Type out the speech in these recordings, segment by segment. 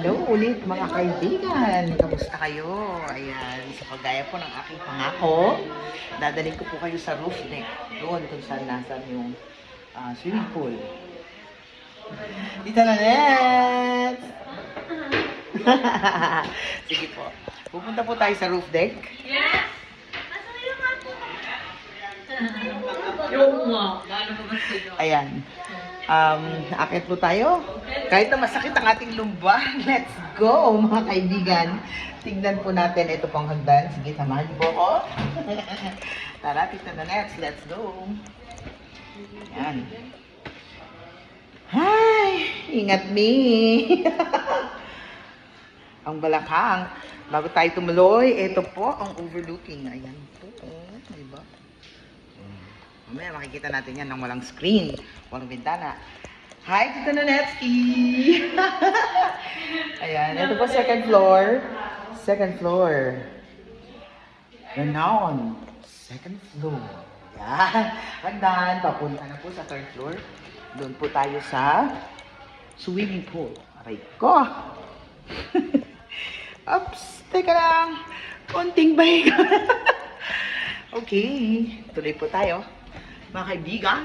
Hello ulit mga kaibigan. Kamusta kayo? Ayan, sa kagaya po ng aking pangako, dadalhin ko po kayo sa roof deck. Doon kung saan nasan yung swimming pool. Tita Nanette! Sige po. Pupunta po tayo sa roof deck. Yes! Yung nga. Ayan. Akit po tayo. Kahit na masakit ang ating lumbar, let's go mga kaibigan. Tignan po natin ito pang hagdan. Sige, samahan niyo po ako. Tara, Tita Nanette, let's go. Ayan. Hi! Ingat me! Ang balakang. Bago tayo tumuloy, ito po ang overlooking. Ayan po. Diba? Mamaya makikita natin yan ng walang screen, walang bintana. Hi, Tita Nanetsky! Ayan, ito po second floor. Second floor. We're now on second floor. Ayan. Hagdan, papunta na po sa third floor. Doon po tayo sa swimming pool. Aray ko! Oops! Teka lang! Konting bahiga. Okay, tuloy po tayo. Mga kaibigan,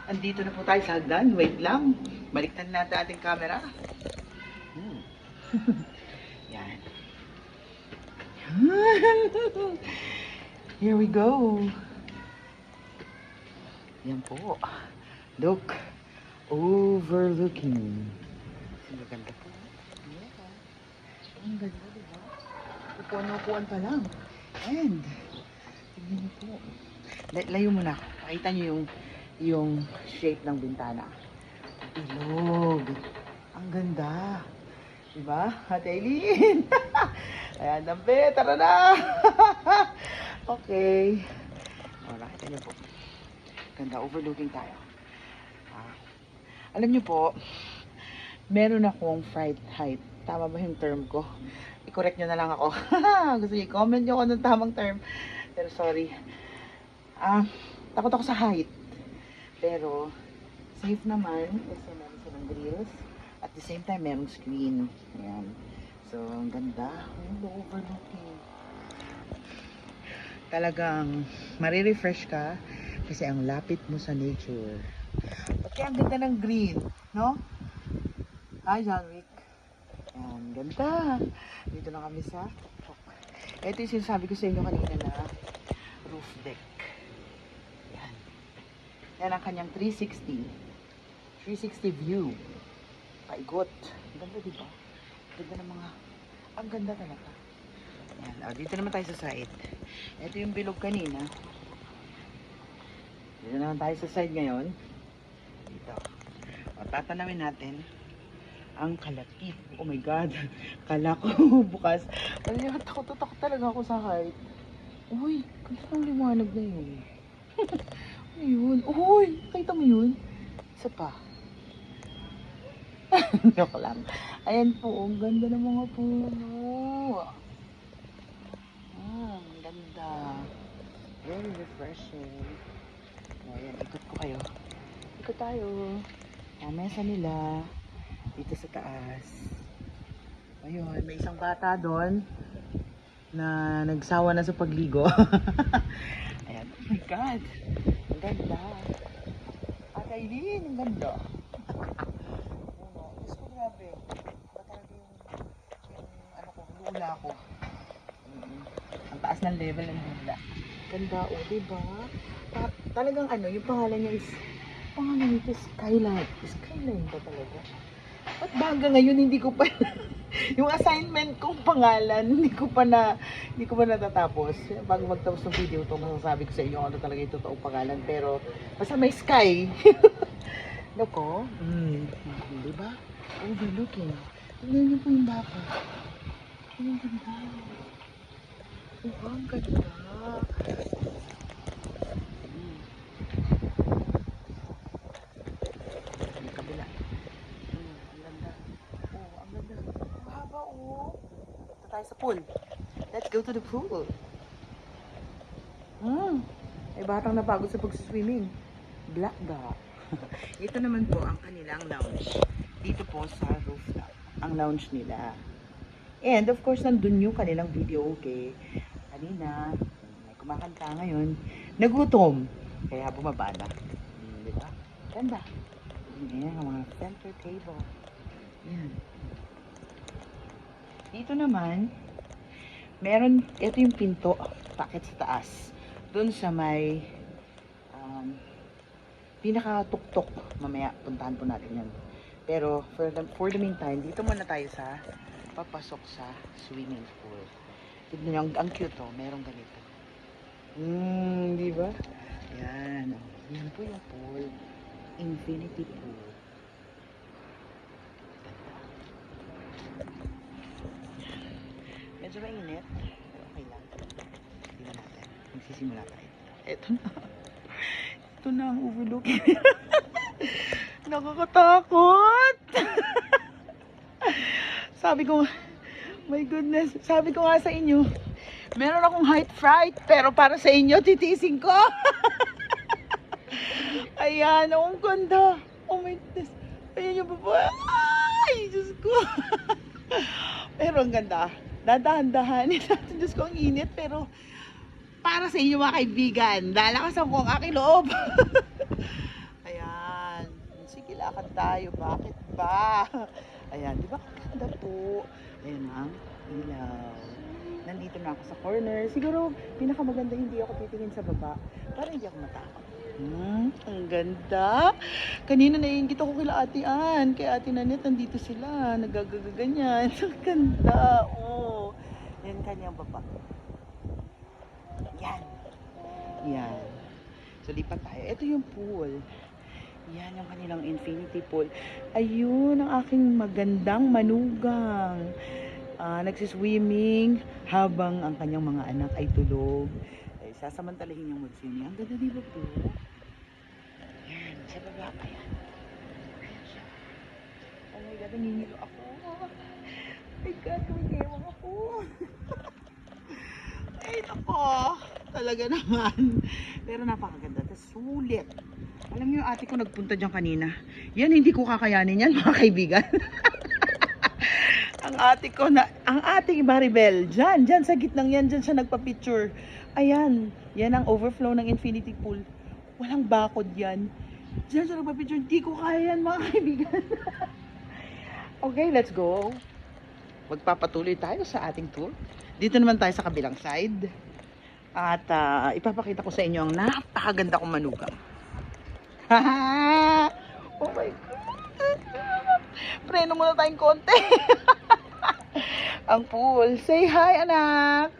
andito na po tayo sa hagdan. Wait lang. Baliktad natin ating camera. Yan. Here we go. Yan po. Look. Overlooking. Ang ganda po. Ang ganda, diba? Upuan-upuan pa lang. And, tignan niyo po. Layo mo na. Pakita niyo yung shape ng bintana. Ilog. Ang ganda. Diba? Ate Aileen. Ayan, dambe. Tara na. Okay. O, nakita niyo po. Ganda. Overlooking tayo. Alam niyo po, meron akong fright height. Tama ba yung term ko? I-correct nyo na lang ako. Gusto niyo, comment nyo kung anong tamang term. Pero sorry. Takot ako sa height. Pero, safe naman. Kasi meron silang grills. At the same time, merong screen. Ayan. So, ang ganda. Overlooking. Talagang, marirefresh ka. Kasi ang lapit mo sa nature. Kaya ang ganda ng green. No? Hi, John Wick. Ayan, ganda. Dito na kami sa ito yung sinasabi ko sa inyo kanina na roof deck. Yan. Yan ang kanyang 360. 360 view. Paigot. Ang ganda, diba? Ang ganda ng mga... Ang ganda talaga. Yan. O, dito naman tayo sa side. Ito yung bilog kanina. Dito naman tayo sa side ngayon. Dito. O, tatanawin natin ang kalakip. Oh my God. Kala ko bukas. Alam niyo, takot talaga ako sa height. Uy, kanta ng liwanag na yun. Ano yun? Uy, nakita mo yun? Isa pa. Joke lang. Ayan po, ang ganda ng mga puno. Ang ganda. Very refreshing. Ayan, ikot ko kayo. Ikot tayo. Ang mesa nila. Dito sa taas. Ayun, may isang bata doon na nagsawa na sa pagligo. Ayan. Oh my God. Ang ganda. At Aileen, ang ganda. Diyos ko, grabe. Ba talaga yung ano ko, lula ko. Ang taas ng level ng lula. Ganda, o, diba? Talagang ano, yung pangalan niya is Skyline. Skyline ba talaga? At ba hanggang ngayon hindi ko pa yung assignment kong pangalan hindi ko pa natatapos. Bago magtapos ng video to, masasabi ko sa inyo ano talaga yung totoong pangalan, pero basta may sky. Loko. Diba? Overlooking. Tingnan niyo po yung baka. Ang ganda. Ang ganda. Tayo sa pool. Let's go to the pool. Ay batang napagod sa pag-swimming. Black dog. Ito naman po ang kanilang lounge. Dito po sa rooftop. ang lounge nila. And of course, nandun yung kanilang video, okay? Kanina, may kumakanta ngayon. Nagutom. Kaya bumaba na. Di ba? Ganda. Ayan, ang mga center table. Ayan. Dito naman, meron, ito yung pinto, takit sa taas. Doon sa may pinaka-tuktok. Mamaya, puntahan po natin yan. Pero, for the meantime, dito muna tayo sa papasok sa swimming pool. Tignan nyo, ang cute oh, merong ganito. Di ba? Yan. Yan po yung pool. Infinity pool. Medyo mainit. Pero okay lang. Tignan natin. Magsisimula tayo. Eto na. Ito na ang overlooking. Nakakatakot. Sabi ko, my goodness. Sabi ko nga sa inyo, meron akong height fright. Pero para sa inyo, titiising ko. Ayan, ang ganda. Oh my goodness. Ayan yung baba. Ay, Diyos ko. Pero ang ganda. Dadahan-dahanin natin. Diyos ko, ang init. Pero para sa inyo mga kaibigan, lalakasan ko ang aking loob. Ayan. Sige, lakad tayo. Bakit ba? Ayan, di ba? Ganda po. Ayan ang ilaw. Nandito na ako sa corner. Siguro, pinakamaganda hindi ako titingin sa baba. Para hindi ako matakot. Ang ganda. Kanina naiingit ako kila Ate Ann. Kay Ate Nanette, nandito sila. Nagagaganyan. Ang ganda. Oh. Yan kanyang baba. Yan. Yan. So, lipat tayo. Ito yung pool. Yan yung kanilang infinity pool. Ayun ang aking magandang manugang. Nagsiswimming habang ang kanyang mga anak ay tulog. Ay, sasamantalahin niyang mag-swimming. Ang ganda, di ba po? Yan, sa baba pa yan. Ayan siya. Oh my God, nangingilo ako. Oh my God, kumikewang ako. Ay, nako. Talaga naman. Pero napakaganda. Tapos sulit. Alam niyo yung ate ko nagpunta dyan kanina. Yan, hindi ko kakayanin yan, mga kaibigan. Ang ate Maribel, dyan sa gitnang yan, dyan siya nagpa-picture. Ayan, yan ang overflow ng infinity pool. Walang bakod yan. Dyan siya nagpa-picture, hindi ko kaya yan mga kaibigan. Okay, let's go. Magpapatuloy tayo sa ating tour. Dito naman tayo sa kabilang side. At ipapakita ko sa inyo ang napakaganda kong manugang. Oh my God. Preno muna tayong konti. Ang pool. Say hi, anak.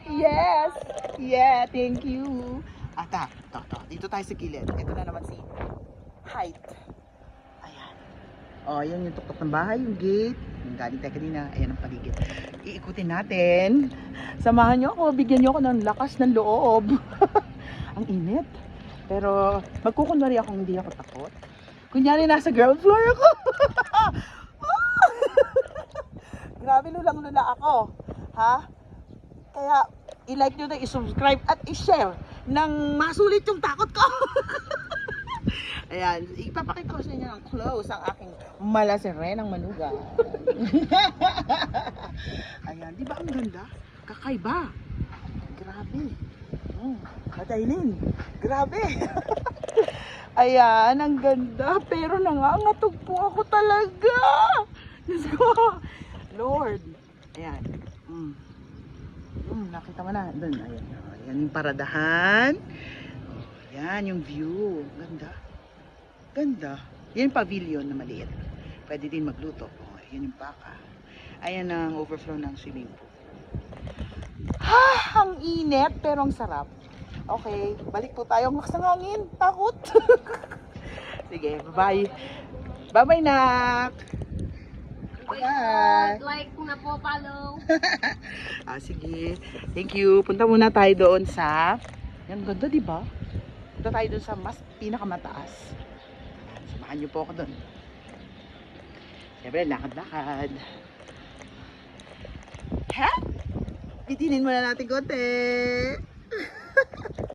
Yes. Yeah, thank you. Ata, to. Dito tayo sa gilid. Ito na naman si height. Ayan. Oh, yan yung tuktok ng bahay, yung gate. Yung galing tayo kanina. Ayan ang paligid. Iikutin natin. Samahan nyo ako. Bigyan nyo ako ng lakas ng loob. Ang init. Pero magkukunwari akong hindi ako takot. Kunyari nasa ground floor ako. Grabe, lulang-lula ako. Ha? Kaya i-like nyo na, i-subscribe at i-share nang masulit yung takot ko. Ayan, ipapakita ko sa inyo ng close ang aking malasirenang manuga. Ayan, di ba ang ganda? Kakaiba. Grabe. Katailin. Grabe. Ayan, ang ganda. Pero nangangatog po ako talaga. Diyos ko. Lord. Ayan. Nakita mo na. Doon. Ayan. Ayan yung paradahan. Ayan yung view. Ganda. Ganda. Yan yung pavilion na maliit. Pwede din magluto. Yan yung baka. Ayan ang overflow ng swimming pool. Ha! Ang init pero ang sarap. Okay, balik po tayo. Ang lakas ng hangin. Takot. Sige, bye-bye. Bye-bye, nak. Bye. Like na po, follow. Sige. Thank you. Punta muna tayo doon sa... Yan, ganda, di ba? Punta tayo doon sa mas pinakamataas. Samahan niyo po ako doon. Siyempre, lakad-lakad. Ha? Bitinin muna natin konti.